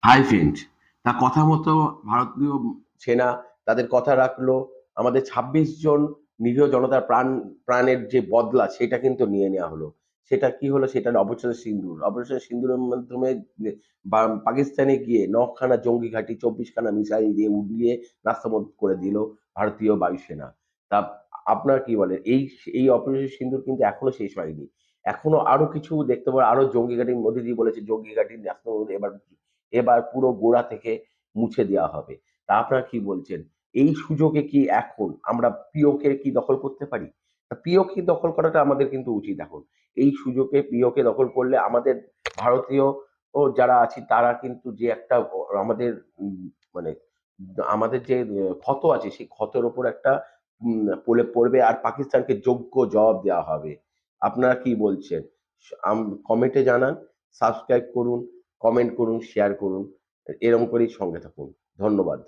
Hi friend, তা কথা মতো ভারতীয় সেনা তাদের কথা রাখলো। আমাদের ২৬ জন নিরীহ জনতার প্রাণের যে বদলা সেটা কিন্তু নিয়ে নেওয়া হলো। সেটা কি হলো? সেটা হলো অপারেশন সিন্দুর। অপারেশন সিন্দুরের মাধ্যমে পাকিস্তানে গিয়ে ৯ খানা জঙ্গি ঘাঁটি, ২৪ খানা মিসাইল দিয়ে উড়িয়ে নাস্তানাবুদ করে দিল ভারতীয় বায়ুসেনা। তা আপনারা কি বলেন? এই অপারেশন সিন্দুর কিন্তু এখনো শেষ হয়নি। এখনো আরো কিছু দেখতে পাবো। আরো জঙ্গি ঘাঁটি, মোদিজি বলেছে জঙ্গি ঘাঁটির নাস্তানাবুদ এবার এবার পুরো গোড়া থেকে মুছে দেওয়া হবে। তা আপনারা কি বলছেন? এই সুযোগে কি এখন আমরা পিওকে কি দখল করতে পারি? পিওকে দখল করাটা আমাদের কিন্তু উচিত এখন। এই সুযোগে পিওকে দখল করলে আমাদের ভারতীয় যারা আছি তারা কিন্তু যে একটা আমাদের মানে আমাদের যে ক্ষত আছে সেই ক্ষতের উপর একটা পড়বে আর পাকিস্তানকে যোগ্য জবাব দেওয়া হবে। আপনারা কি বলছেন? কমেন্টে জানান, সাবস্ক্রাইব করুন, কমেন্ট করুন, শেয়ার করুন। এরকম করেই সঙ্গে থাকুন। ধন্যবাদ।